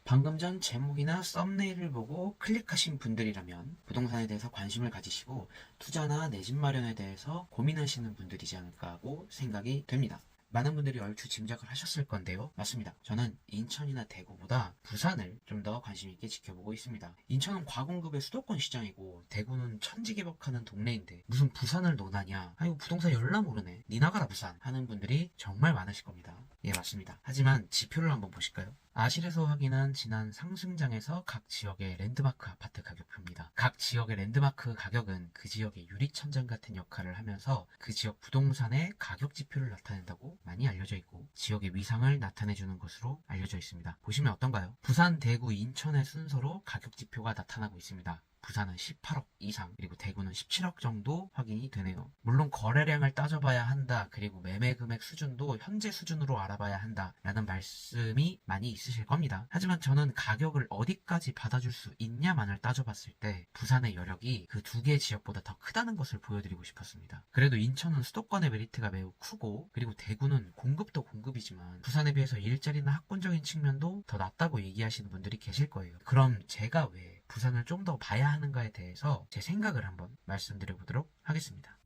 방금 전 제목이나 썸네일을 보고 클릭하신 분들이라면 부동산에 대해서 관심을 가지시고 투자나 내 집 마련에 대해서 고민하시는 분들이지 않을까 하고 생각이 됩니다. 많은 분들이 얼추 짐작을 하셨을 건데요. 맞습니다. 저는 인천이나 대구보다 부산을 좀 더 관심 있게 지켜보고 있습니다. 인천은 과공급의 수도권 시장이고 대구는 천지개벽하는 동네인데 무슨 부산을 논하냐, 아이고 부동산 열나 모르네, 니 나가라 부산 하는 분들이 정말 많으실 겁니다. 예, 맞습니다. 하지만 지표를 한번 보실까요? 아실에서 확인한 지난 상승장에서 각 지역의 랜드마크 아파트 가격표입니다. 각 지역의 랜드마크 가격은 그 지역의 유리천장 같은 역할을 하면서 그 지역 부동산의 가격 지표를 나타낸다고 많이 알려져 있고 지역의 위상을 나타내주는 것으로 알려져 있습니다. 보시면 어떤가요? 부산, 대구, 인천의 순서로 가격 지표가 나타나고 있습니다. 부산은 18억 이상, 그리고 대구는 17억 정도 확인이 되네요. 물론 거래량을 따져봐야 한다, 그리고 매매 금액 수준도 현재 수준으로 알아봐야 한다 라는 말씀이 많이 있으실 겁니다. 하지만 저는 가격을 어디까지 받아줄 수 있냐만을 따져봤을 때 부산의 여력이 그 두 개 지역보다 더 크다는 것을 보여드리고 싶었습니다. 그래도 인천은 수도권의 메리트가 매우 크고, 그리고 대구는 공급도 공급이지만 부산에 비해서 일자리나 학군적인 측면도 더 낫다고 얘기하시는 분들이 계실 거예요. 그럼 제가 왜 부산을 좀 더 봐야 하는가에 대해서 제 생각을 한번 말씀드려 보도록 하겠습니다.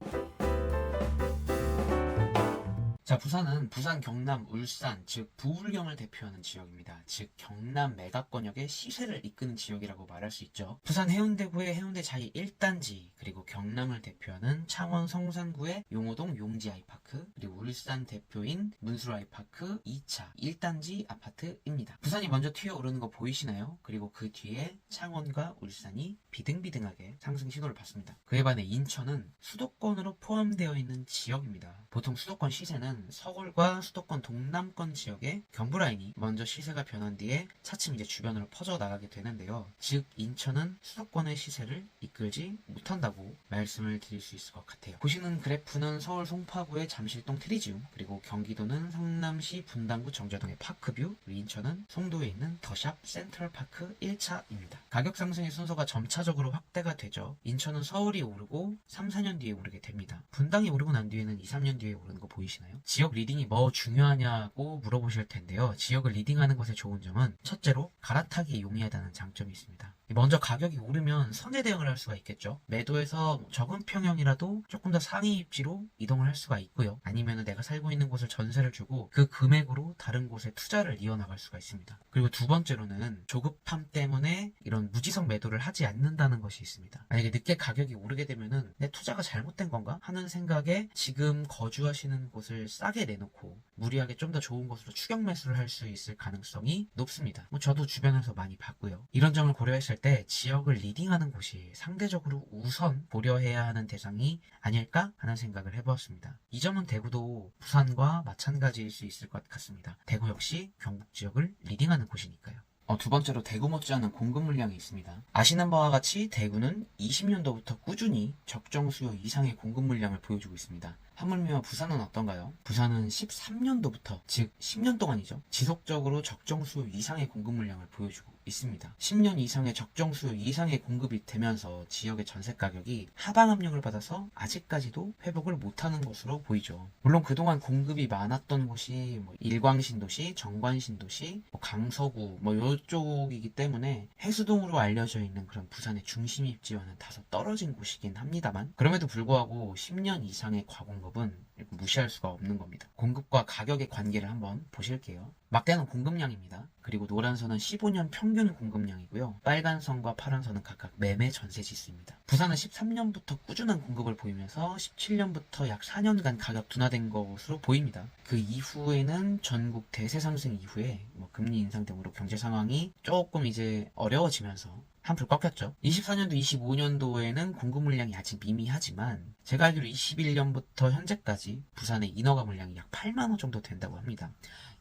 자, 부산은 부산, 경남, 울산, 즉 부울경을 대표하는 지역입니다. 즉 경남 메가권역의 시세를 이끄는 지역이라고 말할 수 있죠. 부산 해운대구의 해운대 자이 1단지, 그리고 경남을 대표하는 창원 성산구의 용호동 용지 아이파크, 그리고 울산 대표인 문수로 아이파크 2차 1단지 아파트입니다. 부산이 먼저 튀어오르는 거 보이시나요? 그리고 그 뒤에 창원과 울산이 비등비등하게 상승 신호를 받습니다. 그에 반해 인천은 수도권으로 포함되어 있는 지역입니다. 보통 수도권 시세는 서울과 수도권 동남권 지역의 경부라인이 먼저 시세가 변한 뒤에 차츰 이제 주변으로 퍼져 나가게 되는데요. 즉 인천은 수도권의 시세를 이끌지 못한다고 말씀을 드릴 수 있을 것 같아요. 보시는 그래프는 서울 송파구의 잠실동 트리지움, 그리고 경기도는 성남시 분당구 정자동의 파크뷰, 그리고 인천은 송도에 있는 더샵 센트럴파크 1차입니다. 가격 상승의 순서가 점차적으로 확대가 되죠. 인천은 서울이 오르고 3, 4년 뒤에 오르게 됩니다. 분당이 오르고 난 뒤에는 2, 3년 뒤에 오르는 거 보이시나요? 지역 리딩이 뭐 중요하냐고 물어보실 텐데요. 지역을 리딩하는 것의 좋은 점은 첫째로 갈아타기 용이하다는 장점이 있습니다. 먼저 가격이 오르면 선제 대응을 할 수가 있겠죠. 매도해서 적은 평형이라도 조금 더 상위 입지로 이동을 할 수가 있고요. 아니면 내가 살고 있는 곳을 전세를 주고 그 금액으로 다른 곳에 투자를 이어나갈 수가 있습니다. 그리고 두 번째로는 조급함 때문에 이런 무지성 매도를 하지 않는다는 것이 있습니다. 만약에 늦게 가격이 오르게 되면은 내 투자가 잘못된 건가 하는 생각에 지금 거주하시는 곳을 싸게 내놓고 무리하게 좀 더 좋은 곳으로 추격 매수를 할 수 있을 가능성이 높습니다. 저도 주변에서 많이 봤고요. 이런 점을 고려했을 때 지역을 리딩하는 곳이 상대적으로 우선 고려해야 하는 대상이 아닐까 하는 생각을 해보았습니다. 이 점은 대구도 부산과 마찬가지일 수 있을 것 같습니다. 대구 역시 경북 지역을 리딩하는 곳이니까요. 두 번째로 대구 못지않은 공급 물량이 있습니다. 아시는 바와 같이 대구는 20년도부터 꾸준히 적정 수요 이상의 공급 물량을 보여주고 있습니다. 하물며 부산은 어떤가요? 부산은 13년도부터, 즉 10년 동안이죠. 지속적으로 적정 수요 이상의 공급 물량을 보여주고 있습니다. 10년 이상의 적정 수요 이상의 공급이 되면서 지역의 전세 가격이 하방 압력을 받아서 아직까지도 회복을 못하는 것으로 보이죠. 물론 그동안 공급이 많았던 곳이 일광신도시, 정관신도시, 강서구 이쪽이기 때문에 해수동으로 알려져 있는 그런 부산의 중심 입지와는 다소 떨어진 곳이긴 합니다만, 그럼에도 불구하고 10년 이상의 과공급은 무시할 수가 없는 겁니다. 공급과 가격의 관계를 한번 보실게요. 막대는 공급량입니다. 그리고 노란 선은 15년 평균 공급량이고요. 빨간 선과 파란 선은 각각 매매 전세 지수입니다. 부산은 13년부터 꾸준한 공급을 보이면서 17년부터 약 4년간 가격 둔화된 것으로 보입니다. 그 이후에는 전국 대세 상승 이후에 금리 인상 등으로 경제 상황이 조금 이제 어려워지면서 한풀 꺾였죠. 24년도, 25년도에는 공급 물량이 아직 미미하지만 제가 알기로 21년부터 현재까지 부산의 인허가 물량이 약 8만호 정도 된다고 합니다.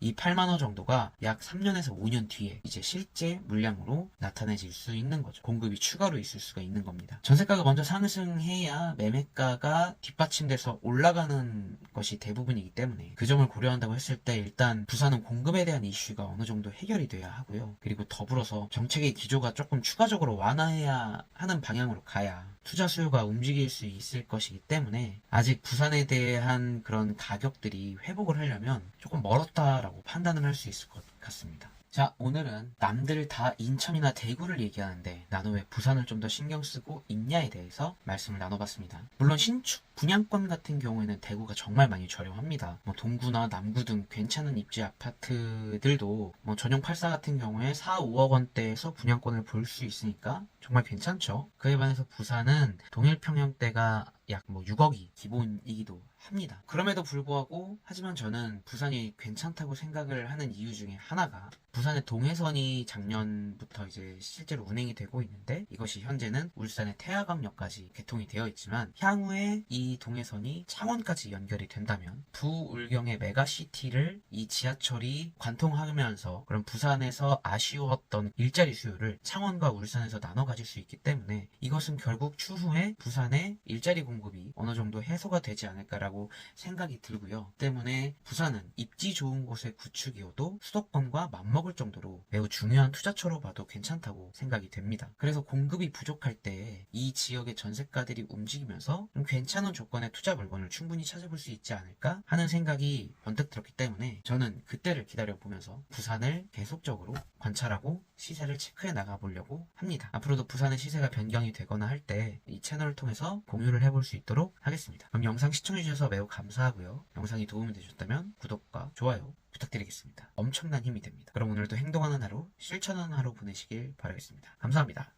이 8만호 정도가 약 3년에서 5년 뒤에 이제 실제 물량으로 나타내질 수 있는 거죠. 공급이 추가로 있을 수가 있는 겁니다. 전세가가 먼저 상승해야 매매가가 뒷받침돼서 올라가는 것이 대부분이기 때문에 그 점을 고려한다고 했을 때 일단 부산은 공급에 대한 이슈가 어느 정도 해결이 돼야 하고요. 그리고 더불어서 정책의 기조가 조금 추가적으로 완화해야 하는 방향으로 가야 투자 수요가 움직일 수 있을 것이기 때문에 아직 부산에 대한 그런 가격들이 회복을 하려면 조금 멀었다라고 판단을 할 수 있을 것 같습니다. 자, 오늘은 남들 다 인천이나 대구를 얘기하는데 나는 왜 부산을 좀 더 신경 쓰고 있냐에 대해서 말씀을 나눠봤습니다. 물론 신축 분양권 같은 경우에는 대구가 정말 많이 저렴합니다. 뭐 동구나 남구 등 괜찮은 입지 아파트들도 뭐 전용 84 같은 경우에 4, 5억 원대에서 분양권을 볼 수 있으니까 정말 괜찮죠. 그에 반해서 부산은 동일 평형대가 약 뭐 6억이 기본이기도 합니다. 그럼에도 불구하고 하지만 저는 부산이 괜찮다고 생각을 하는 이유 중에 하나가 부산의 동해선이 작년부터 이제 실제로 운행이 되고 있는데 이것이 현재는 울산의 태화강역까지 개통이 되어 있지만 향후에 이 동해선이 창원까지 연결이 된다면 부울경의 메가시티를 이 지하철이 관통하면서 그런 부산에서 아쉬웠던 일자리 수요를 창원과 울산에서 나눠 가질 수 있기 때문에 이것은 결국 추후에 부산의 일자리 공급이 어느 정도 해소가 되지 않을까라고 생각이 들고요. 때문에 부산은 입지 좋은 곳의 구축이어도 수도권과 맞먹을 정도로 매우 중요한 투자처로 봐도 괜찮다고 생각이 됩니다. 그래서 공급이 부족할 때 이 지역의 전세가들이 움직이면서 좀 괜찮은 조건의 투자 물건을 충분히 찾아볼 수 있지 않을까 하는 생각이 번뜩 들었기 때문에 저는 그때를 기다려보면서 부산을 계속적으로 관찰하고 시세를 체크해 나가보려고 합니다. 앞으로도 부산의 시세가 변경이 되거나 할 때 이 채널을 통해서 공유를 해볼 수 있도록 하겠습니다. 그럼 영상 시청해주셔서 매우 감사하고요. 영상이 도움이 되셨다면 구독과 좋아요 부탁드리겠습니다. 엄청난 힘이 됩니다. 그럼 오늘도 행동하는 하루, 실천하는 하루 보내시길 바라겠습니다. 감사합니다.